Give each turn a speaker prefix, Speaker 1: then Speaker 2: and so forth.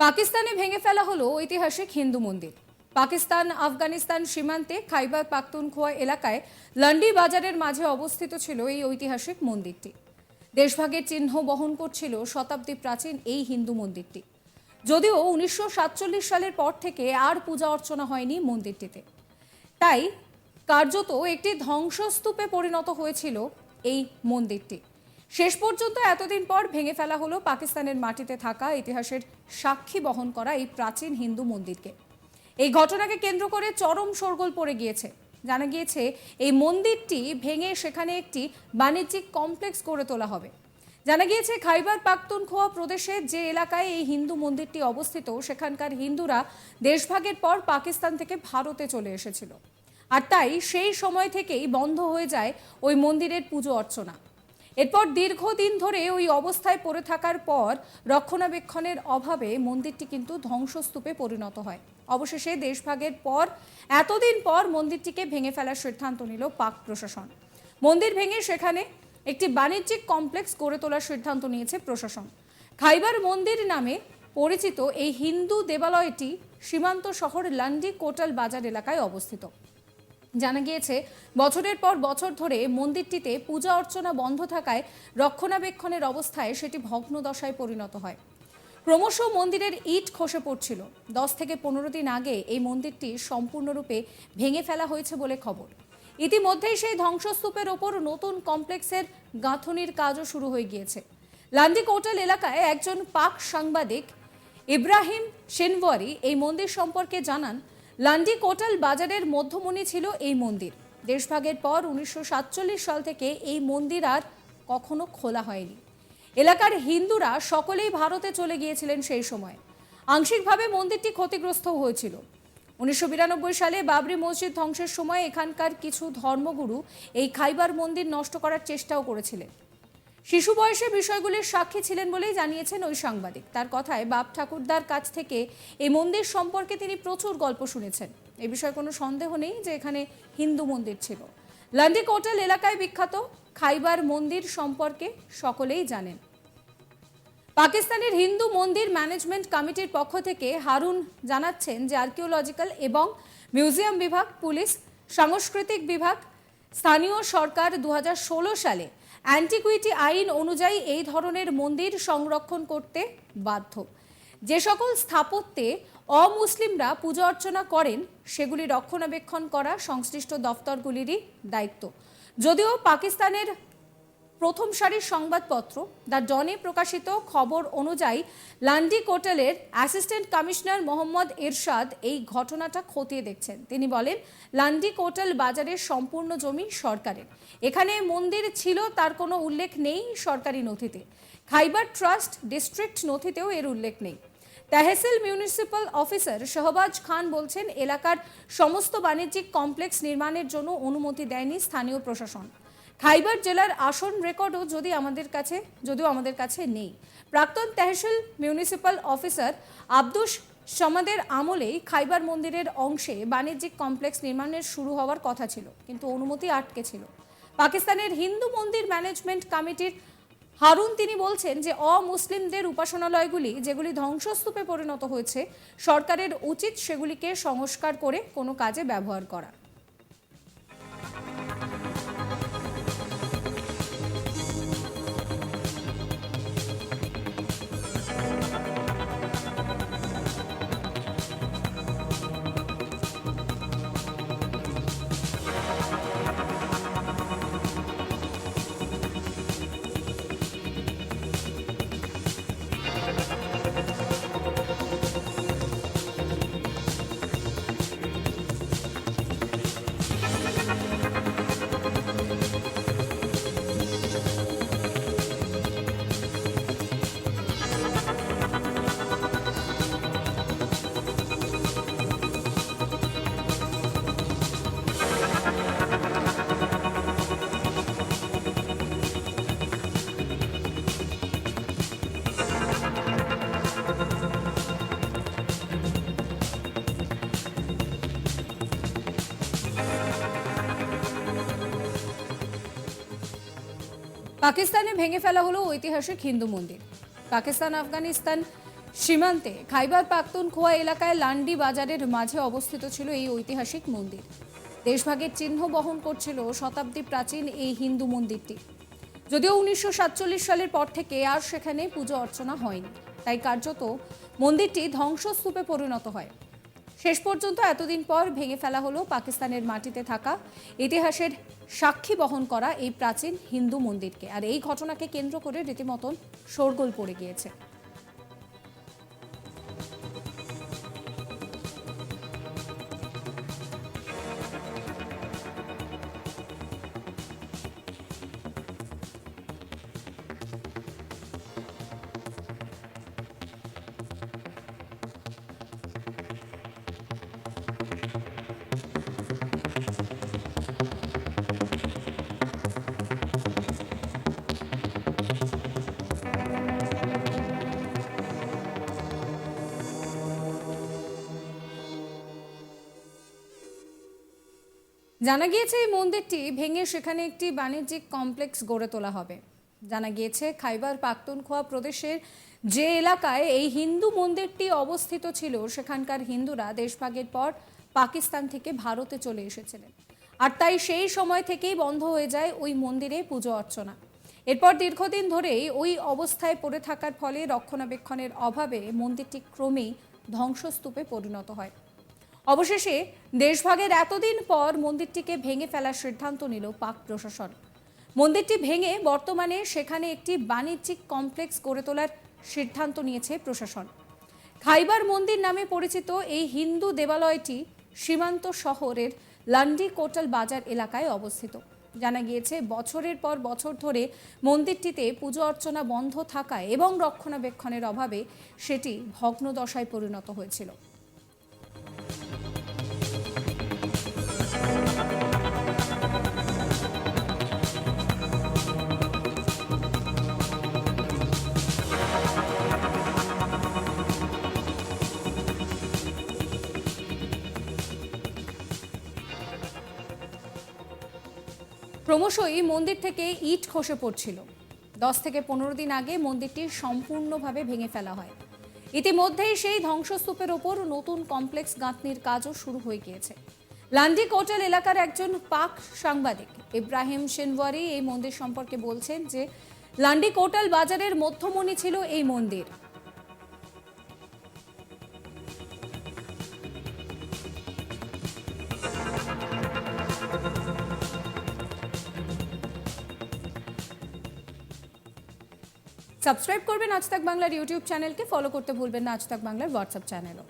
Speaker 1: পাকিস্তানে ভেঙে ফেলা হলো ঐতিহাসিক হিন্দু মন্দির। পাকিস্তান আফগানিস্তান সীমান্তে খাইবার পাখতুনখোয়া এলাকায় লন্ডি বাজারের মাঝে অবস্থিত ছিল এই ঐতিহাসিক মন্দিরটি। দেশভাগের চিহ্ন বহন করছিল শতাব্দী প্রাচীন এই হিন্দু মন্দিরটি। যদিও 1947 সালের পর থেকে আর পূজা অর্চনা হয়নি মন্দিরটিতে, তাই কার্যত একটি ধ্বংসস্তূপে পরিণত হয়েছিল এই মন্দিরটি। শেষ পর্যন্ত এতদিন পর ভেঙে ফেলা হলো পাকিস্তানের মাটিতে থাকা ইতিহাসের সাক্ষী বহন করা এই প্রাচীন হিন্দু মন্দিরকে। এই ঘটনাকে কেন্দ্র করে চরম শোরগোল পড়ে গিয়েছে। জানা গিয়েছে এই মন্দিরটি ভেঙে সেখানে একটি বাণিজ্যিক কমপ্লেক্স গড়ে তোলা হবে। জানা গিয়েছে খাইবার পাখতুনখোয়া প্রদেশের যে এলাকায় এই হিন্দু মন্দিরটি অবস্থিত, সেখানকার হিন্দুরা দেশভাগের পর পাকিস্তান থেকে ভারতে চলে এসেছিল, আর তাই সেই সময় থেকেই বন্ধ হয়ে যায় ওই মন্দিরের পুজো অর্চনা। এরপর দীর্ঘদিন ধরে ওই অবস্থায় পড়ে থাকার পর রক্ষণাবেক্ষণের অভাবে মন্দিরটি কিন্তু ধ্বংসস্তূপে পরিণত হয়। অবশেষে দেশভাগের পর এতদিন পর মন্দিরটিকে ভেঙে ফেলার সিদ্ধান্ত নিল পাক প্রশাসন। মন্দির ভেঙে সেখানে একটি বাণিজ্যিক কমপ্লেক্স গড়ে তোলার সিদ্ধান্ত নিয়েছে প্রশাসন। খাইবার মন্দির নামে পরিচিত এই হিন্দু দেবালয়টি সীমান্ত শহর লন্ডি কোটাল বাজার এলাকায় অবস্থিত। জানা গিয়েছে বছরের পর বছর ধরে মন্দিরটিতে পূজা অর্চনা বন্ধ থাকায় রক্ষণাবেক্ষণের অবস্থায় সেটি ভগ্নদশায় পরিণত হয়। ক্রমশ মন্দিরের ইট খসে পড়ছিল। 10 থেকে 15 দিন আগে এই মন্দিরটি সম্পূর্ণরূপে ভেঙে ফেলা হয়েছে বলে খবর। ইতিমধ্যেই সেই ধ্বংসস্তূপের ওপর নতুন কমপ্লেক্সের গাঁথনির কাজও শুরু হয়ে গিয়েছে। লান্ডি কোটাল এলাকায় একজন পাক সাংবাদিক ইব্রাহিম শিনওয়ারি এই মন্দির সম্পর্কে জানান, লান্ডি কোটাল বাজারের মধ্যমণি ছিল এই মন্দির। দেশভাগের পর 1947 সাল থেকে এই মন্দির আর কখনো খোলা হয়নি। এলাকার হিন্দুরা সকলেই ভারতে চলে গিয়েছিলেন সেই সময়। আংশিকভাবে মন্দিরটি ক্ষতিগ্রস্ত হয়েছিল। 1992 সালে বাবরি মসজিদ ধ্বংসের সময় এখানকার কিছু ধর্মগুরু এই খাইবার মন্দির নষ্ট করার চেষ্টাও করেছিলেন। শিশু বয়সে বিষয়গুলির সাক্ষী ছিলেন বলেই জানিয়েছেন ওই সাংবাদিক। তার কথায় বাপ ঠাকুরদার কাছ থেকে এই মন্দির সম্পর্কে তিনি প্রচুর গল্প শুনেছেন। এ বিষয়ে কোনো সন্দেহ নেই যে এখানে হিন্দু মন্দির ছিল। লন্ডি কোটাল এলাকায় বিখ্যাত খাইবার মন্দির সম্পর্কে সকলেই জানেন। পাকিস্তানের হিন্দু মন্দির ম্যানেজমেন্ট কমিটির পক্ষ থেকে হারুন জানাচ্ছেন যে আর্কিওলজিক্যাল এবং মিউজিয়াম বিভাগ, পুলিশ, সাংস্কৃতিক বিভাগ, স্থানীয় সরকার 2016 সালে অ্যান্টিকুইটি আইন অনুযায়ী এই ধরনের মন্দির সংরক্ষণ করতে বাধ্য। যে সকল স্থাপত্যে অমুসলিমরা পূজা অর্চনা করেন সেগুলি রক্ষণাবেক্ষণ করা সংশ্লিষ্ট দফতরগুলিরই দায়িত্ব। যদিও পাকিস্তানের প্রথম সারির সংবাদপত্র দ্য ডনে প্রকাশিত খবর অনুযায়ী লান্ডি কোটালের অ্যাসিস্ট্যান্ট কমিশনার মোহাম্মদ এরশাদ এই ঘটনাটা খতিয়ে দেখছেন। তিনি বলেন, লান্ডি কোটাল বাজারের সম্পূর্ণ জমি সরকারের। এখানে মন্দির ছিল তার কোনো উল্লেখ নেই সরকারি নথিতে। খাইবার ট্রাস্ট ডিস্ট্রিক্ট নথিতেও এর উল্লেখ নেই। তেহসিল মিউনিসিপাল অফিসার শাহবাজ খান বলছেন, এলাকার সমস্ত বাণিজ্যিক কমপ্লেক্স নির্মাণের জন্য অনুমতি দেয়নি স্থানীয় প্রশাসন। খাইবার জেলার আসন রেকর্ডও যদিও আমাদের কাছে নেই। প্রাক্তন তেহসিল মিউনিসিপাল অফিসার আব্দুস সমাদের আমলেই খাইবার মন্দিরের অংশে বাণিজ্যিক কমপ্লেক্স নির্মাণের শুরু হওয়ার কথা ছিল, কিন্তু অনুমতি আটকে ছিল। পাকিস্তানের হিন্দু মন্দির ম্যানেজমেন্ট কমিটির হারুন তিনি বলছেন যে অমুসলিমদের উপাসনালয়গুলি যেগুলি ধ্বংসস্তূপে পরিণত হয়েছে, সরকারের উচিত সেগুলিকে সংস্কার করে কোনো কাজে ব্যবহার করা। পাকিস্তানে ভেঙে ফেলা হলো ঐতিহাসিক হিন্দু মন্দির। পাকিস্তান আফগানিস্তান সীমান্তে খাইবার পাখতুনখোয়া এলাকায় লান্ডি বাজারের মাঝে অবস্থিত ছিল এই ঐতিহাসিক মন্দির। দেশভাগের চিহ্ন বহন করছিল শতাব্দী প্রাচীন এই হিন্দু মন্দিরটি। যদিও 1947 সালের পর থেকে আর সেখানে পুজো অর্চনা হয়নি, তাই কার্যত মন্দিরটি ধ্বংসস্তূপে পরিণত হয়। শেষ পর্যন্ত এতদিন পর ভেঙে ফেলা হলো পাকিস্তানের মাটিতে থাকা ইতিহাসের সাক্ষী বহন করা এই প্রাচীন হিন্দু মন্দিরকে। আর এই ঘটনাকে কেন্দ্র করে রীতিমতন শোরগোল পড়ে গিয়েছে। জানা গিয়েছে এই মন্দিরটি ভেঙে সেখানে একটি বাণিজ্যিক কমপ্লেক্স গড়ে তোলা হবে। জানা গিয়েছে খাইবার পাখতুনখোয়া প্রদেশের যে এলাকায় এই হিন্দু মন্দিরটি অবস্থিত ছিল, সেখানকার হিন্দুরা দেশভাগের পর পাকিস্তান থেকে ভারতে চলে এসেছিলেন। আর তাই সেই সময় থেকেই বন্ধ হয়ে যায় ওই মন্দিরে পুজো অর্চনা। এরপর দীর্ঘদিন ধরেই ওই অবস্থায় পড়ে থাকার ফলে রক্ষণাবেক্ষণের অভাবে মন্দিরটি ক্রমেই ধ্বংসস্তূপে পরিণত হয়। অবশেষে দেশভাগের এতদিন পর মন্দিরটিকে ভেঙে ফেলার সিদ্ধান্ত নিল পাক প্রশাসন। মন্দিরটি ভেঙে বর্তমানে সেখানে একটি বাণিজ্যিক কমপ্লেক্স গড়ে তোলার সিদ্ধান্ত নিয়েছে প্রশাসন। খাইবার মন্দির নামে পরিচিত এই হিন্দু দেবালয়টি সীমান্ত শহরের লান্ডি কোটাল বাজার এলাকায় অবস্থিত। জানা গিয়েছে বছরের পর বছর ধরে মন্দিরটিতে পুজো অর্চনা বন্ধ থাকায় এবং রক্ষণাবেক্ষণের অভাবে সেটি ভগ্নদশায় পরিণত হয়েছিল। ক্রমশই মন্দির থেকে ইট খসে পড়ছিল। 10 থেকে 15 দিন আগে মন্দিরটি সম্পূর্ণভাবে ভেঙে ফেলা হয়। ইতিমধ্যেই সেই ধ্বংসস্তূপের ওপর নতুন কমপ্লেক্স গাঁথনির কাজও শুরু হয়ে গিয়েছে। লান্ডি কোটাল এলাকার একজন পাক সাংবাদিক ইব্রাহিম সিনওয়ারি এই মন্দির সম্পর্কে বলছেন যে লান্ডি কোটাল বাজারের মধ্যমণি ছিল এই মন্দির। সাবস্ক্রাইব করবেন আজ তাক বাংলার ইউটিউব চ্যানেলকে, ফলো করতে ভুলবেন না আজ তাক বাংলার হোয়াটসঅ্যাপ চ্যানেলও।